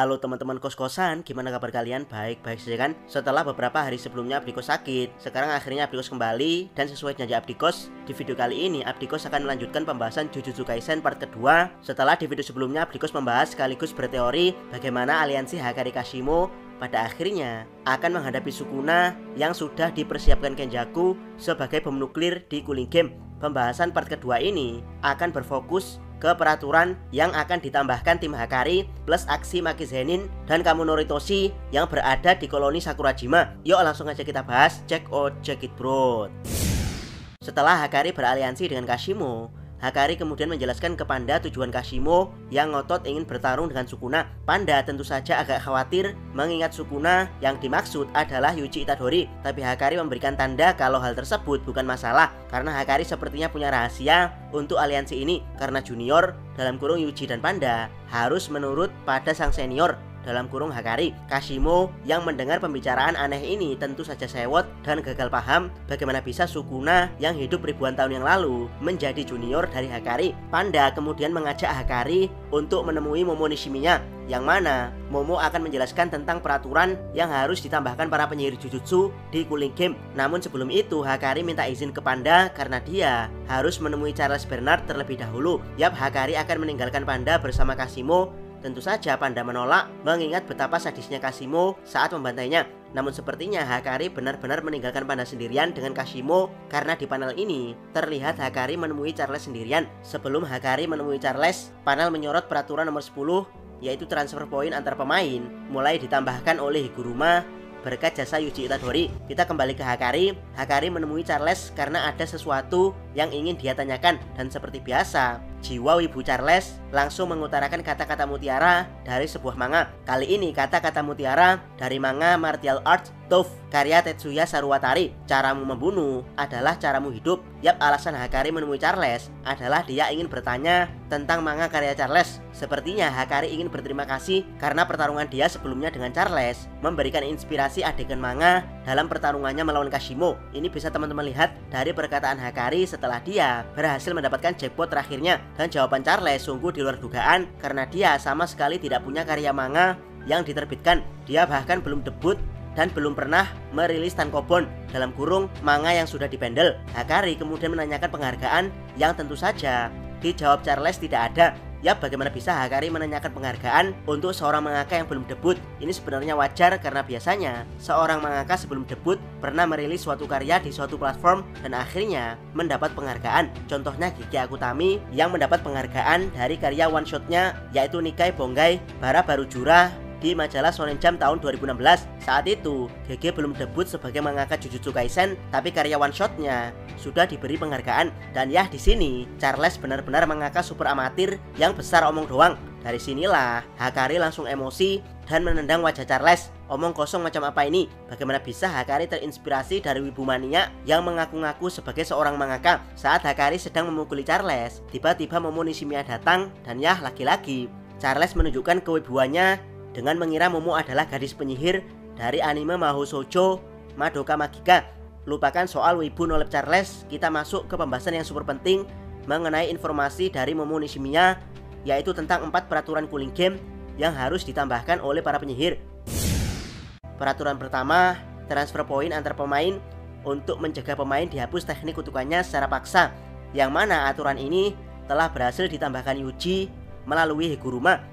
Halo teman-teman kos-kosan, gimana kabar kalian? Baik-baik saja kan? Setelah beberapa hari sebelumnya Abdikos sakit, sekarang akhirnya Abdikos kembali. Dan sesuai janji Abdikos, di video kali ini Abdikos akan melanjutkan pembahasan Jujutsu Kaisen part kedua. Setelah di video sebelumnya Abdikos membahas sekaligus berteori bagaimana aliansi Hakari Kashimo pada akhirnya akan menghadapi Sukuna yang sudah dipersiapkan Kenjaku sebagai bom nuklir di Cooling Game. Pembahasan part kedua ini akan berfokus ke peraturan yang akan ditambahkan tim Hakari plus aksi Maki Zenin dan Kamunori Toshi yang berada di koloni Sakurajima. Yuk langsung aja kita bahas, check it bro. Setelah Hakari beraliansi dengan Kashimo, Hakari kemudian menjelaskan ke Panda tujuan Kashimo yang ngotot ingin bertarung dengan Sukuna. Panda tentu saja agak khawatir mengingat Sukuna yang dimaksud adalah Yuji Itadori. Tapi Hakari memberikan tanda kalau hal tersebut bukan masalah karena Hakari sepertinya punya rahasia untuk aliansi ini. Karena junior dalam kurung Yuji dan Panda harus menurut pada sang senior dalam kurung Hakari. Kashimo yang mendengar pembicaraan aneh ini tentu saja sewot dan gagal paham bagaimana bisa Sukuna yang hidup ribuan tahun yang lalu menjadi junior dari Hakari. Panda kemudian mengajak Hakari untuk menemui Momo Nishimiya, yang mana Momo akan menjelaskan tentang peraturan yang harus ditambahkan para penyihir Jujutsu di Cooling Game. Namun sebelum itu Hakari minta izin ke Panda karena dia harus menemui Charles Bernard terlebih dahulu. Yap, Hakari akan meninggalkan Panda bersama Kashimo. Tentu saja Panda menolak mengingat betapa sadisnya Kashimo saat membantainya. Namun sepertinya Hakari benar-benar meninggalkan Panda sendirian dengan Kashimo karena di panel ini terlihat Hakari menemui Charles sendirian. Sebelum Hakari menemui Charles, panel menyorot peraturan nomor 10 yaitu transfer point antar pemain mulai ditambahkan oleh Higuruma berkat jasa Yuji Itadori. Kita kembali ke Hakari. Hakari menemui Charles karena ada sesuatu yang ingin dia tanyakan. Dan seperti biasa, jiwa wibu Charles langsung mengutarakan kata-kata mutiara dari sebuah manga. Kali ini kata-kata mutiara dari manga Martial Arts Tough karya Tetsuya Saruwatari. Caramu membunuh adalah caramu hidup. Yap, alasan Hakari menemui Charles adalah dia ingin bertanya tentang manga karya Charles. Sepertinya Hakari ingin berterima kasih karena pertarungan dia sebelumnya dengan Charles memberikan inspirasi adegan manga dalam pertarungannya melawan Kashimo. Ini bisa teman-teman lihat dari perkataan Hakari setelah dia berhasil mendapatkan jackpot terakhirnya. Dan jawaban Charles sungguh di luar dugaan karena dia sama sekali tidak punya karya manga yang diterbitkan. Dia bahkan belum debut dan belum pernah merilis tankobon dalam kurung manga yang sudah dipendel. Hakari kemudian menanyakan penghargaan yang tentu saja dijawab Charles tidak ada. Ya, bagaimana bisa Hakari menanyakan penghargaan untuk seorang mangaka yang belum debut? Ini sebenarnya wajar karena biasanya seorang mangaka sebelum debut pernah merilis suatu karya di suatu platform dan akhirnya mendapat penghargaan. Contohnya Geki Akutami yang mendapat penghargaan dari karya one shotnya yaitu Nikai Bongai Bara Barujura di majalah Shonen Jump tahun 2016. Saat itu GG belum debut sebagai mangaka Jujutsu Kaisen, tapi karya one shotnya sudah diberi penghargaan. Dan ya, di sini Charles benar-benar mangaka super amatir yang besar omong doang. Dari sinilah Hakari langsung emosi dan menendang wajah Charles. Omong kosong macam apa ini? Bagaimana bisa Hakari terinspirasi dari wibu mania yang mengaku-ngaku sebagai seorang mangaka? Saat Hakari sedang memukuli Charles, tiba-tiba Momo Nishimiya datang dan ya, lagi-lagi Charles menunjukkan kewibuannya dengan mengira Momo adalah gadis penyihir dari anime Mahou Shoujo Madoka Magica. Lupakan soal wibu nolep Charles, kita masuk ke pembahasan yang super penting mengenai informasi dari Momo Nishimiya, yaitu tentang 4 peraturan Cooling Game yang harus ditambahkan oleh para penyihir. Peraturan pertama, transfer point antar pemain untuk mencegah pemain dihapus teknik kutukannya secara paksa, yang mana aturan ini telah berhasil ditambahkan Yuji melalui Higuruma.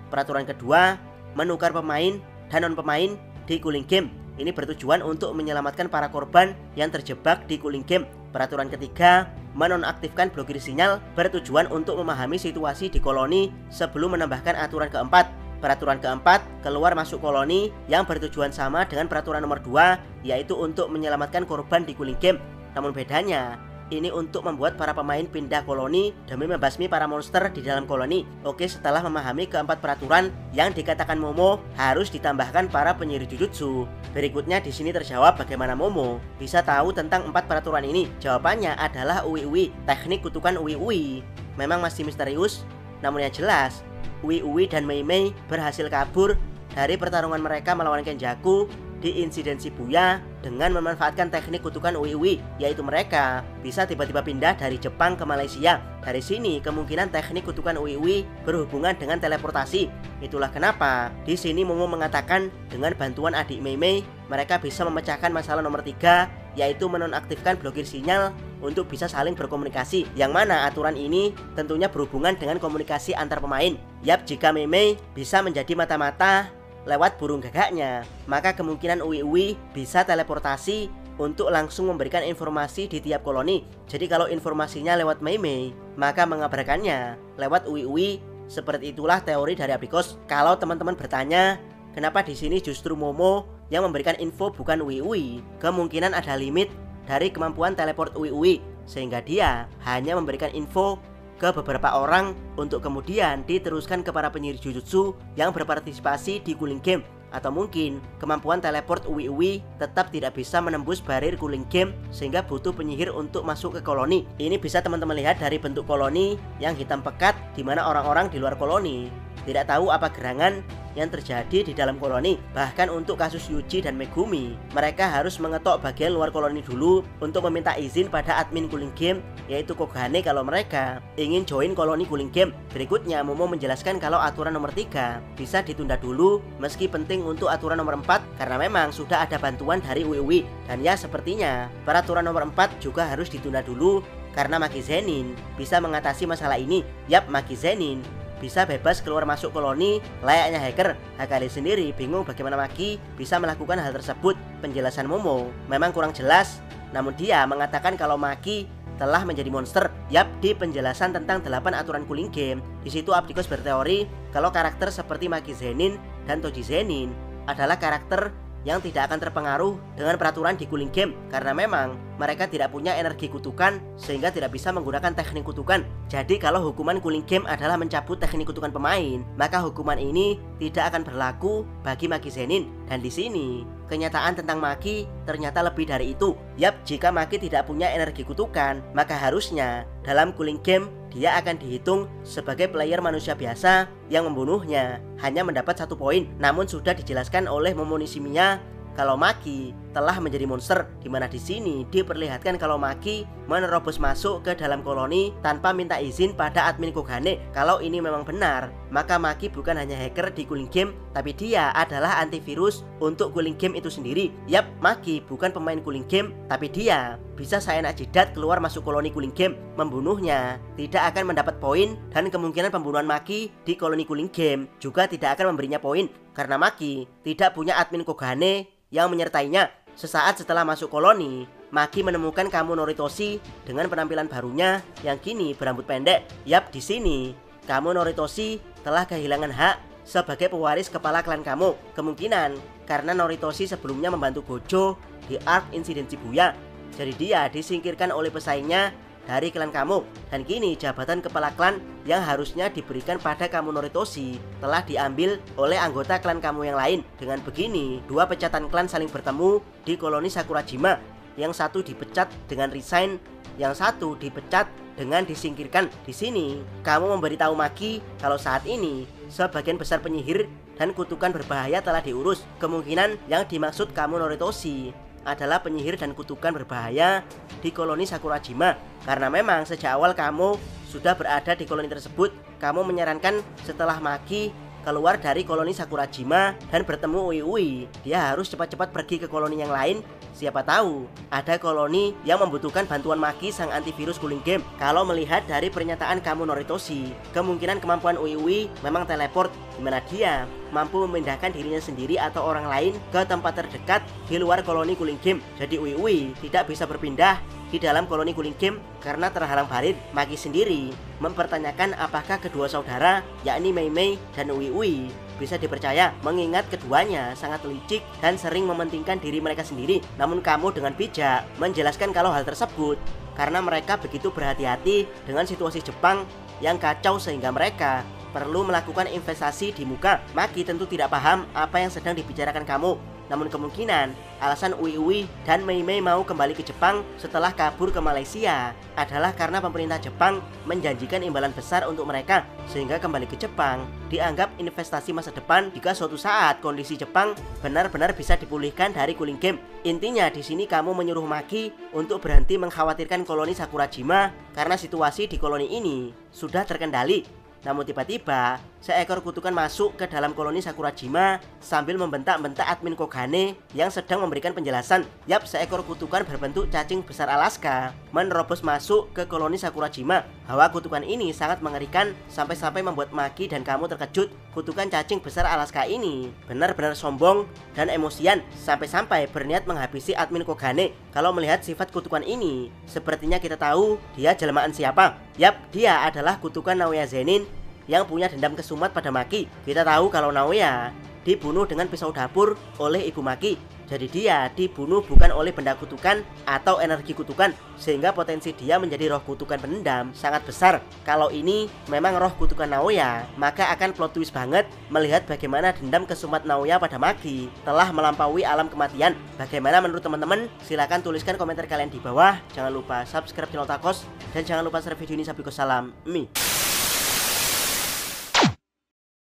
Peraturan kedua, menukar pemain dan non pemain di Cooling Game. Ini bertujuan untuk menyelamatkan para korban yang terjebak di Cooling Game. Peraturan ketiga, menonaktifkan blokir sinyal bertujuan untuk memahami situasi di koloni sebelum menambahkan aturan keempat. Peraturan keempat, keluar masuk koloni yang bertujuan sama dengan peraturan nomor 2, yaitu untuk menyelamatkan korban di Cooling Game. Namun bedanya, ini untuk membuat para pemain pindah koloni demi membasmi para monster di dalam koloni. Oke, setelah memahami keempat peraturan yang dikatakan Momo harus ditambahkan para penyihir Jujutsu, berikutnya di sini terjawab bagaimana Momo bisa tahu tentang 4 peraturan ini. Jawabannya adalah Uwi-Uwi. Teknik kutukan Uwi-Uwi memang masih misterius, namun yang jelas Uwi-Uwi dan Mei Mei berhasil kabur dari pertarungan mereka melawan Kenjaku di insiden Shibuya dengan memanfaatkan teknik kutukan Uwi, yaitu mereka bisa tiba-tiba pindah dari Jepang ke Malaysia. Dari sini kemungkinan teknik kutukan Uwi berhubungan dengan teleportasi. Itulah kenapa di sini Momo mengatakan dengan bantuan adik Mei, mereka bisa memecahkan masalah nomor 3, yaitu menonaktifkan blokir sinyal untuk bisa saling berkomunikasi, yang mana aturan ini tentunya berhubungan dengan komunikasi antar pemain. Yap, jika Mei bisa menjadi mata-mata lewat burung gagaknya, maka kemungkinan Uwi bisa teleportasi untuk langsung memberikan informasi di tiap koloni. Jadi kalau informasinya lewat Mei, maka mengabarkannya lewat Uwi. Seperti itulah teori dari Abdikos. Kalau teman-teman bertanya, kenapa di sini justru Momo yang memberikan info bukan Uwi, kemungkinan ada limit dari kemampuan teleport Uwi, sehingga dia hanya memberikan info ke beberapa orang untuk kemudian diteruskan ke para penyihir Jujutsu yang berpartisipasi di Cooling Game. Atau mungkin kemampuan teleport Uwi tetap tidak bisa menembus barir Cooling Game sehingga butuh penyihir untuk masuk ke koloni. Ini bisa teman-teman lihat dari bentuk koloni yang hitam pekat, di mana orang-orang di luar koloni tidak tahu apa gerangan yang terjadi di dalam koloni. Bahkan untuk kasus Yuji dan Megumi, mereka harus mengetok bagian luar koloni dulu untuk meminta izin pada admin Cooling Game, yaitu Kogane, kalau mereka ingin join koloni Cooling Game. Berikutnya Momo menjelaskan kalau aturan nomor 3 bisa ditunda dulu, meski penting untuk aturan nomor 4 karena memang sudah ada bantuan dari Uwi. Dan ya, sepertinya peraturan nomor 4 juga harus ditunda dulu karena Maki Zenin bisa mengatasi masalah ini. Yap, Maki Zenin bisa bebas keluar masuk koloni layaknya hacker. Hakari sendiri bingung bagaimana Maki bisa melakukan hal tersebut. Penjelasan Momo memang kurang jelas, namun dia mengatakan kalau Maki telah menjadi monster. Yap, di penjelasan tentang 8 aturan Cooling Game, di situ Abdikos berteori kalau karakter seperti Maki Zenin dan Toji Zenin adalah karakter yang tidak akan terpengaruh dengan peraturan di Cooling Game karena memang mereka tidak punya energi kutukan sehingga tidak bisa menggunakan teknik kutukan. Jadi kalau hukuman Cooling Game adalah mencabut teknik kutukan pemain, maka hukuman ini tidak akan berlaku bagi Maki Zenin. Dan di sini kenyataan tentang Maki ternyata lebih dari itu. Yap, jika Maki tidak punya energi kutukan, maka harusnya dalam Cooling Game dia akan dihitung sebagai player manusia biasa yang membunuhnya hanya mendapat 1 poin. Namun sudah dijelaskan oleh Momo Nishimiya kalau Maki telah menjadi monster, dimana di sini diperlihatkan kalau Maki menerobos masuk ke dalam koloni tanpa minta izin pada admin Kogane. Kalau ini memang benar, maka Maki bukan hanya hacker di Cooling Game, tapi dia adalah antivirus untuk Cooling Game itu sendiri. Yap, Maki bukan pemain Cooling Game, tapi dia bisa seenak jidat keluar masuk koloni Cooling Game. Membunuhnya tidak akan mendapat poin, dan kemungkinan pembunuhan Maki di koloni Cooling Game juga tidak akan memberinya poin karena Maki tidak punya admin Kogane yang menyertainya. Sesaat setelah masuk koloni, Maki menemukan Kamo Noritoshi dengan penampilan barunya yang kini berambut pendek. Yap, di sini Kamo Noritoshi telah kehilangan hak sebagai pewaris kepala klan Kamo. Kemungkinan karena Noritoshi sebelumnya membantu Gojo di arc insiden Shibuya, jadi dia disingkirkan oleh pesaingnya dari klan Kamo, dan kini jabatan kepala klan yang harusnya diberikan pada Kamo Noritoshi telah diambil oleh anggota klan Kamo yang lain. Dengan begini, 2 pecatan klan saling bertemu di koloni Sakurajima. Yang satu dipecat dengan resign, yang satu dipecat dengan disingkirkan. Di sini, Kamo memberitahu Maki kalau saat ini sebagian besar penyihir dan kutukan berbahaya telah diurus. Kemungkinan yang dimaksud Kamo Noritoshi adalah penyihir dan kutukan berbahaya di koloni Sakurajima. Karena memang sejak awal Kamo sudah berada di koloni tersebut. Kamo menyarankan setelah Maki keluar dari koloni Sakurajima dan bertemu Uwi, dia harus cepat-cepat pergi ke koloni yang lain. Siapa tahu ada koloni yang membutuhkan bantuan Maki sang antivirus Cooling Game. Kalau melihat dari pernyataan Kamo Noritoshi, kemungkinan kemampuan Uwi memang teleport, dimana dia mampu memindahkan dirinya sendiri atau orang lain ke tempat terdekat di luar koloni Cooling Game. Jadi Uwi tidak bisa berpindah di dalam koloni Cooling Game karena terhalang barir. Maki sendiri mempertanyakan apakah kedua saudara yakni Mei dan Uwi bisa dipercaya, mengingat keduanya sangat licik dan sering mementingkan diri mereka sendiri. Namun Kamo dengan bijak menjelaskan kalau hal tersebut karena mereka begitu berhati-hati dengan situasi Jepang yang kacau sehingga mereka perlu melakukan investasi di muka. Maki tentu tidak paham apa yang sedang dibicarakan Kamo. Namun kemungkinan alasan Uwi Uwi dan Mei Mei mau kembali ke Jepang setelah kabur ke Malaysia adalah karena pemerintah Jepang menjanjikan imbalan besar untuk mereka, sehingga kembali ke Jepang dianggap investasi masa depan jika suatu saat kondisi Jepang benar-benar bisa dipulihkan dari cooling game. Intinya di sini kamu menyuruh Maki untuk berhenti mengkhawatirkan koloni Sakurajima karena situasi di koloni ini sudah terkendali. Namun tiba-tiba seekor kutukan masuk ke dalam koloni Sakurajima sambil membentak-bentak admin Kogane yang sedang memberikan penjelasan. Yap, seekor kutukan berbentuk cacing besar Alaska menerobos masuk ke koloni Sakurajima. Hawa kutukan ini sangat mengerikan sampai-sampai membuat Maki dan kamu terkejut. Kutukan cacing besar Alaska ini benar-benar sombong dan emosian sampai-sampai berniat menghabisi admin Kogane. Kalau melihat sifat kutukan ini, sepertinya kita tahu dia jelmaan siapa. Yap, dia adalah kutukan Naoya Zenin yang punya dendam kesumat pada Maki. Kita tahu kalau Naoya dibunuh dengan pisau dapur oleh ibu Maki. Jadi dia dibunuh bukan oleh benda kutukan atau energi kutukan, sehingga potensi dia menjadi roh kutukan pendendam sangat besar. Kalau ini memang roh kutukan Naoya, maka akan plot twist banget melihat bagaimana dendam kesumat Naoya pada Maki telah melampaui alam kematian. Bagaimana menurut teman-teman? Silahkan tuliskan komentar kalian di bawah. Jangan lupa subscribe channel Takos dan jangan lupa share video ini. Salam Mi.